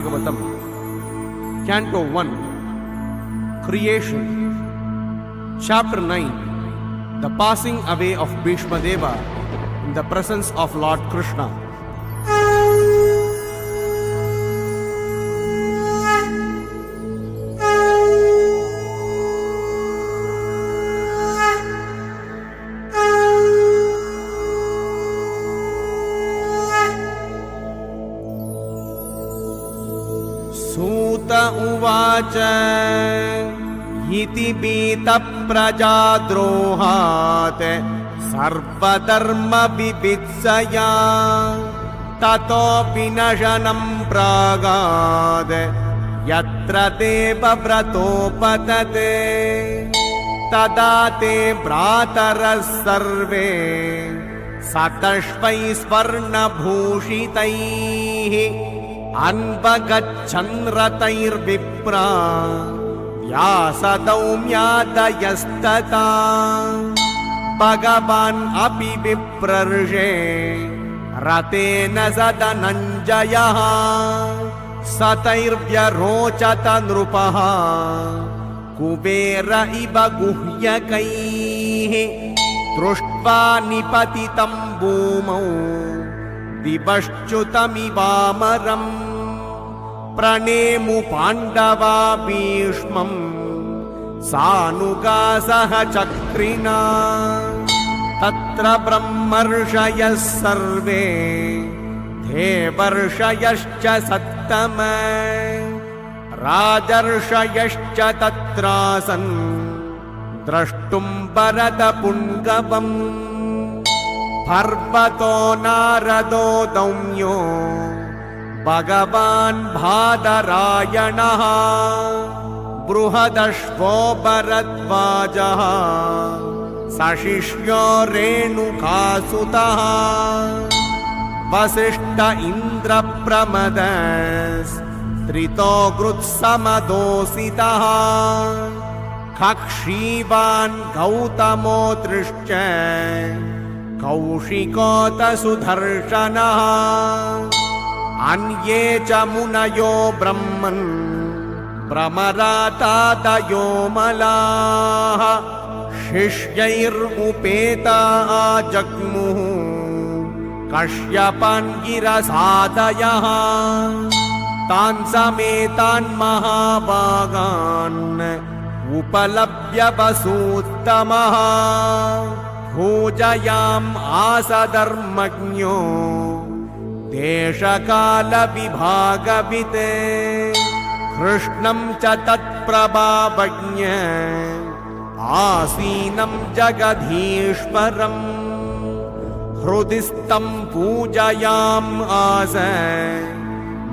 Bhagavatam, Canto 1, Creation, Chapter 9, The Passing Away of Bhishma Deva in the Presence of Lord Krishna. सूत उवाच इति बीतप्रजाद्रोहात् सर्वधर्मविवित्सया ततोऽपि नशनं प्रागाद् यत्र देवव्रतोपतते तदा ते भ्रातरः सर्वे सतश्वै स्वर्णभूषितैः अन्वगच्छन् रथैर्विप्रा व्यासदौम्यादयस्तथा भगवान् अपि विप्रर्षे रथेन स धनञ्जयः सतैर्व्यरोचत नृपः कुबेर इव गुह्यकैः दृष्ट्वा निपतितं भूमौ दिवश्च्युतमिवामरम् प्रणेमु पाण्डवा भीष्मम् सानुगासह चक्रिणा तत्र ब्रह्मर्षयः सर्वे देवर्षयश्च सत्तम राजर्षयश्च तत्रासन् द्रष्टुं भरतपुङ्गवम् पर्वतो नारदो दौम्यो भगवान् बादरायणः बृहदश्वो भरद्वाजः सशिष्यो रेणुकासुतः वसिष्ठ इन्द्रप्रमदस्त्रितो गृत्समदोषितः कक्षीवान् गौतमोऽत्रिश्च कौशिकोऽथ सुदर्शनः अन्ये च मुनयो ब्रह्मन् भ्रमरातादयो मलाः शिष्यैरुपेता जग्मुः कश्यपान् गिरसादयः तान् समेतान् महाभागान् उपलभ्य वसूत्तमः पूजयाम् आसधर्मज्ञो देशकालविभागवित् कृष्णं च तत्प्रभावज्ञ आसीनं जगदीश्वरम् हृदि स्तं पूजयाम् आस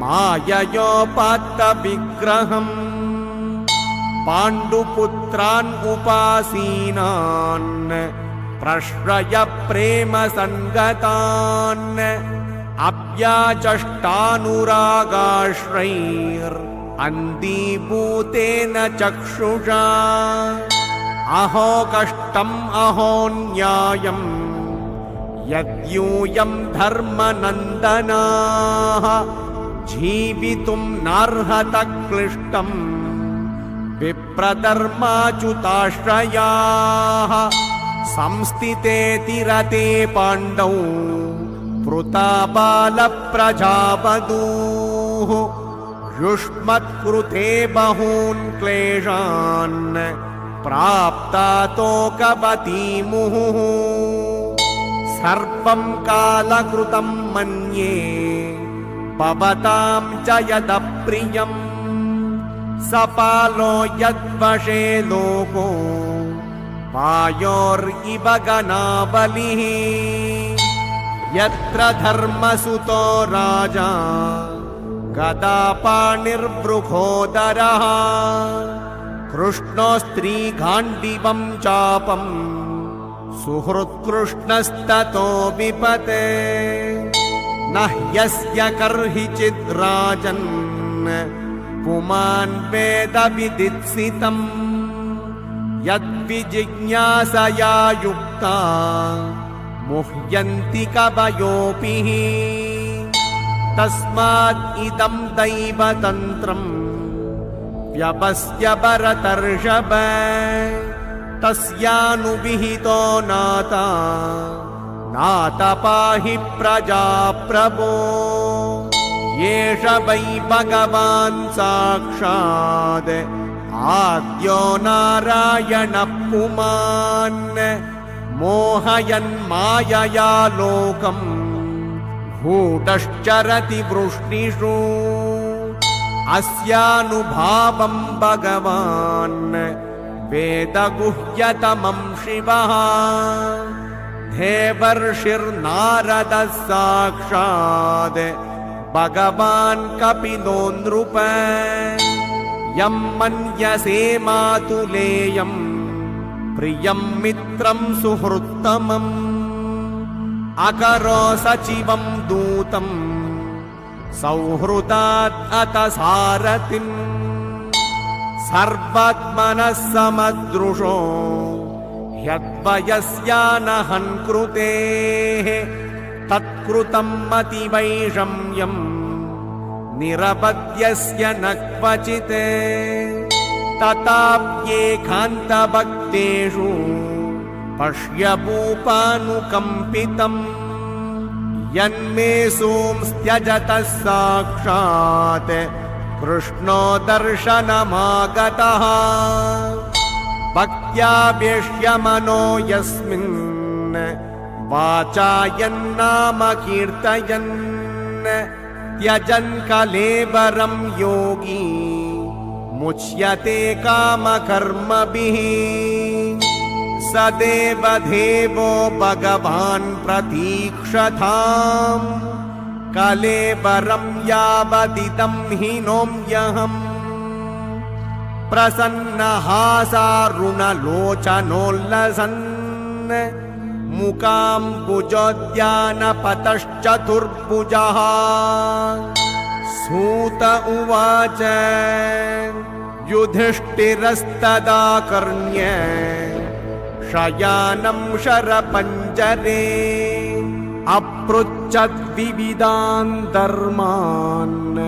माययोपात्तविग्रहम् पाण्डुपुत्रान् उपासीनान् प्रश्रय प्रेम संगतान् अव्याचष्टानुरागाश्रैर्अन्दीभूतेन चक्षुषा अहो कष्टम् अहो न्यायम् यद्यूयं धर्मनन्दनाः जीवितुं नार्हत क्लिष्टम् विप्रधर्माच्युताश्रयाः संस्थितेति रते पाण्डौ पृता बालप्रजावधूः युष्मत्कृते बहून् क्लेशान् प्राप्ता तोकवती मुहुः सर्वं कालकृतं मन्ये भवतां च यदप्रियम् सपालो यद्वशे लोको वायोरिव गणाबलिः यत्र धर्मसुतो राजा गदापाणिर्वृकोदरः कृष्णो स्त्रीगाण्डीवं चापम् सुहृत्कृष्णस्ततो विपते न ह्यस्य कर्हिचिद् राजन् पुमान् वेद विदित्सितम् यद्विजिज्ञासया युक्ता मुह्यन्ति कवयोऽपि तस्मात् इदं दैवतन्त्रं व्यपस्य भरतर्षभ तस्यानुविहितो नाथ पाहि प्रजाप्रभो एष वै भगवान् साक्षात् आद्यो नारायणः पुमान् मोहयन् मायया लोकम् गूढश्चरति वृष्णिषु अस्यानुभावं भगवान् वेदगुह्यतमं शिवः देवर्षिर्नारदः साक्षात् भगवान् कपिलो नृप यं मन्यसे मातुलेयं प्रियं मित्रं सुहृत्तमम् अकरो सचिवं दूतं सौहृदात् अत सारथिम् सर्वात्मनः समदृशो यद्वयस्यानहन् कृतेः तत्कृतं मतिवैषम्यं निरपद्यस्य न क्वचित् तथाप्येकान्तभक्तेषु पश्य भूपानुकम्पितम् यन्मे सोंस्त्यजतः साक्षात् कृष्णो दर्शनमागतः भक्त्या वेश्य मनो यस्मिन् वाचायन्नाम कीर्तयन् त्यजन् कलेवरं योगी मुच्यते कामकर्मभिः सदेव देवो भगवान् प्रतीक्षताम् कलेवरं यावदिदं हि नोम्यहम् प्रसन्नहासारुणलोचनोल्लसन् मुकाम्बुजोद्यानपतश्चतुर्भुजः सूत उवाच युधिष्ठिरस्तदा कर्ण्य शयानं शरपञ्जरे अपृच्छद्विविधान् धर्मान्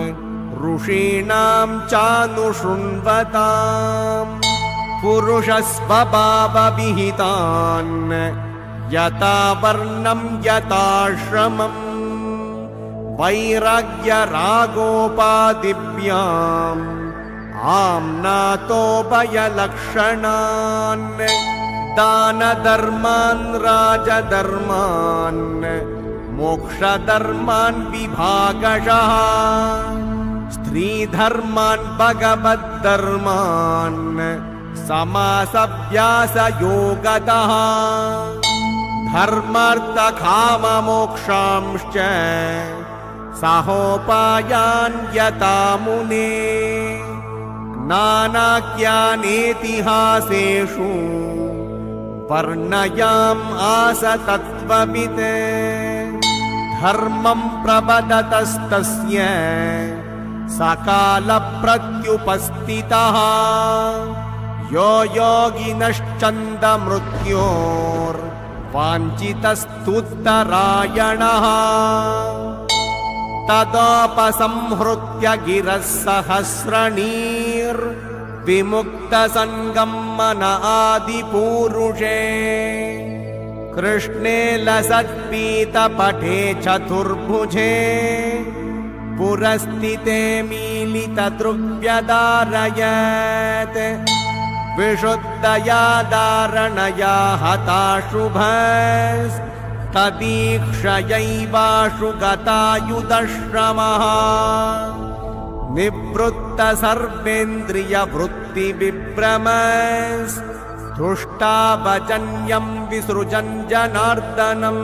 ऋषीणां चानुशृण्वताम् पुरुषस्वभावविहितान् यथा वर्णं यथाश्रमम् वैराग्यरागोपादिभ्याम् आम्नातोभयलक्षणान् दानधर्मान् राजधर्मान् मोक्षधर्मान् विभागशः स्त्रीधर्मान् भगवद्धर्मान् समासव्यासयोगतः धर्मार्थकाममोक्षांश्च सहोपायान् यथा मुने नानाख्यानेतिहासेषु वर्णयाम् आस तत्त्ववित् धर्मं प्रवदतस्तस्य सकालप्रत्युपस्थितः यो योगिनश्चन्दमृत्योर्वाञ्छितस्तुत्तरायणः तदोपसंहृत्य गिरः सहस्रणीर्विमुक्तसङ्गं मन आदिपूरुषे कृष्णे लसत्पीतपटे चतुर्भुजे पुरस्थिते मीलितदृग्व्यधारयत् विशुद्धया धारणया हताशुभस्तदीक्षयैवाशु गतायुधश्रमः निवृत्त सर्वेन्द्रियवृत्तिविभ्रमस्तुष्टावजन्यं विसृजन् जनार्दनम्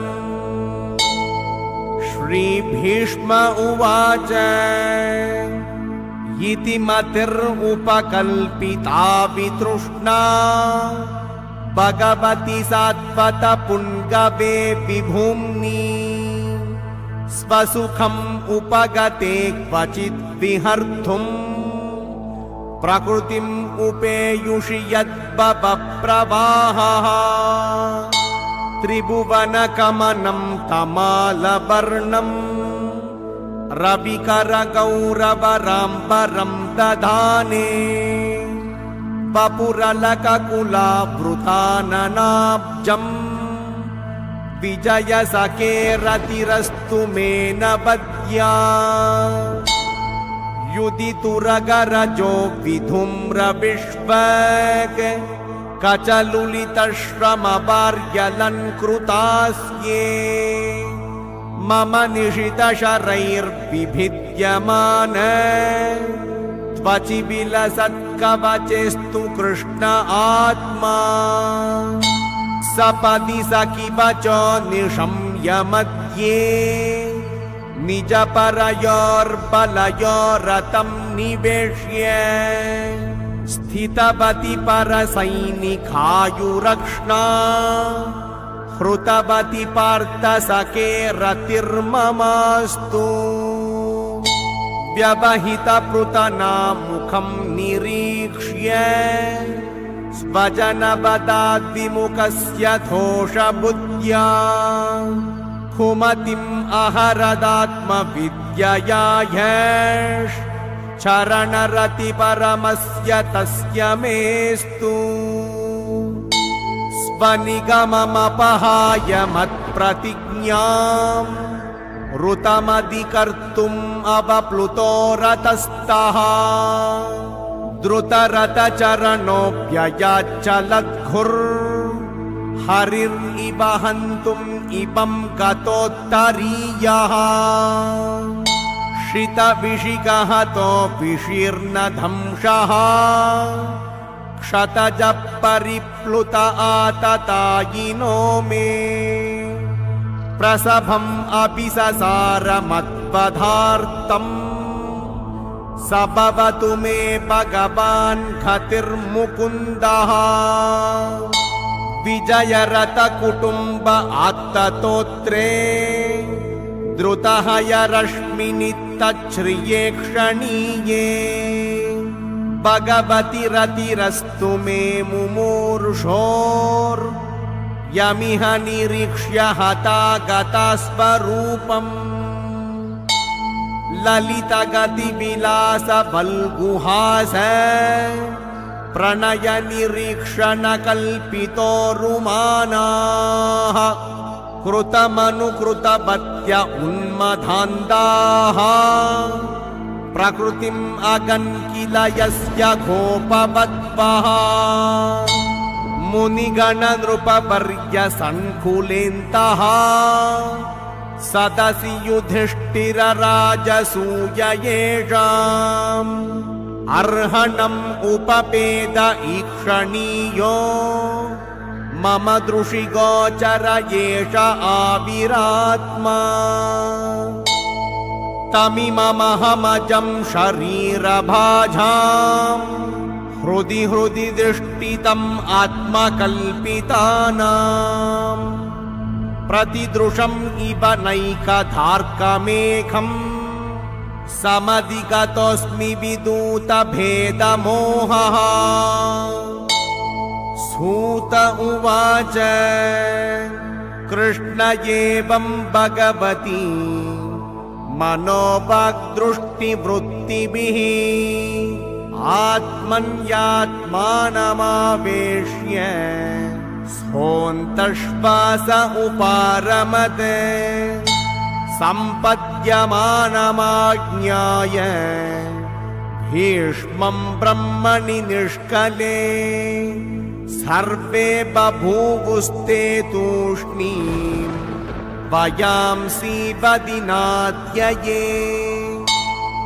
श्रीभीष्म उवाच इति मतिरुपकल्पिता वितृष्णा भगवति सात्वतपुङ्गवे विभूम्नि स्वसुखम् उपगते क्वचित् विहर्तुम् प्रकृतिम् उपेयुषि यद्भवप्रवाहः त्रिभुवनकमनं तमालवर्णम् रविकर गौरवराम्बरं दधाने वपुरलककुलावृताननाब्जम् विजयसखे रतिरस्तु मे न वद्या युदितुरगरजो विधूम्रविश्वक कचलुलितश्रमवार्यलङ्कृतास्ये मम निशितशरैर्विभिद्यमान त्वचि विलसत्कवचेस्तु कृष्ण आत्मा सपदि सखिवचो निशम्य मध्ये निजपरयोर्बलयोरतं निवेश्य स्थितवति परसैनिकायुरक्ष्णा हृतवति पार्थसखे रतिर्ममास्तु व्यवहितपृतनामुखं निरीक्ष्य स्वजनवदाद्विमुखस्य घोषबुद्ध्या कुमतिम् अहरदात्मविद्यया ह्यश् चरणरतिपरमस्य तस्य मेस्तु स्वनिगममपहाय मत्प्रतिज्ञाम् ऋतमधिकर्तुम् अवप्लुतो रतस्तः द्रुतरथचरणोऽप्ययाच्चलद्घुर् हरिरिव हन्तुम् इमं गतोत्तरीयः श्रितविशिखहतो विशीर्णधंसः क्षतजः परिप्लुत आततायिनो मे प्रसभम् अपि ससार मत्पदार्थम् स भवतु मे भगवान् गतिर्मुकुन्दः विजयरथकुटुम्ब आत्ततोत्रे द्रुतः यरश्मिनित्तच्छ्रिये क्षणीये भगवति रतिरस्तु मे मुमूर्षोर् यमिह निरीक्ष्य हता गतस्वरूपम् ललितगतिविलासवल्गुहास प्रणय निरीक्षणकल्पितो रुमानाः कृतमनुकृतपत्य उन्मदान्ताः प्रकृतिम् अगन्किल यस्य गोपवद्भः मुनिगणनृपवर्य सङ्कुलेन्तः सदसि युधिष्ठिरराजसूय येषाम् अर्हणम् उपपेद ईक्षणीयो मम दृशिगोचर एष आविरात्मा तमिममहमजं शरीरभाजाम् हृदि हृदि दृष्टितम् आत्मकल्पितानाम् प्रतिदृशम् इव नैकधार्कमेघम् समधिगतोऽस्मि विदूतभेदमोहः सूत उवाच कृष्ण एवं भगवती मनोवाक्दृष्टिवृत्तिभिः आत्मन्यात्मानमावेश्य सोऽन्तश्वास उपारमत सम्पद्यमानमाज्ञाय भीष्मं ब्रह्मणि निष्कले सर्वे बभूवुस्ते तूष्णीं वयांसि वदिनाद्यये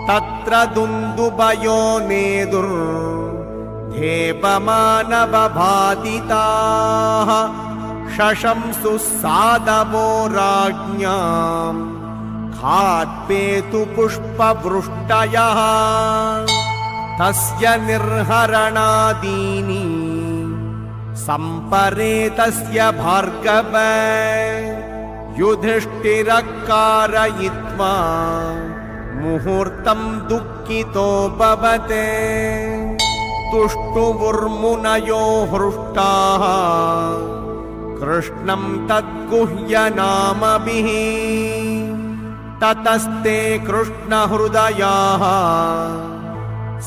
तत्र दुन्दुभयो नेदुर्धेपमानवबाधिताः शशंसु साधवो राज्ञाम् खाद्पेतु पुष्पवृष्टयः तस्य निर्हरणादीनि सम्परेतस्य भार्गव युधिष्ठिरः कारयित्वा मुहूर्तं दुःखितो भवते तुष्टुवुर्मुनयो हृष्टाः कृष्णं तद्गुह्यनामभिः ततस्ते कृष्णहृदयाः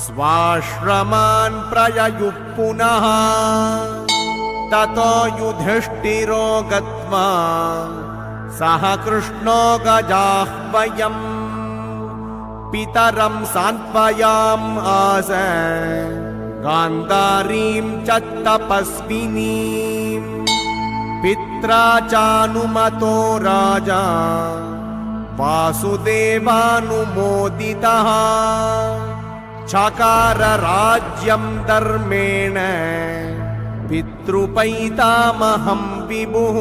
स्वाश्रमान् प्रययुः पुनः। ततो युधिष्ठिरो गत्वा सह कृष्णो गजाह्वयम् पितरं सान्त्वयाम् आस गान्धारीं च तपस्विनीम्। पित्रा चानुमतो राजा वासुदेवानुमोदितः चकार राज्यं धर्मेण पितृपैतामहं विभुः।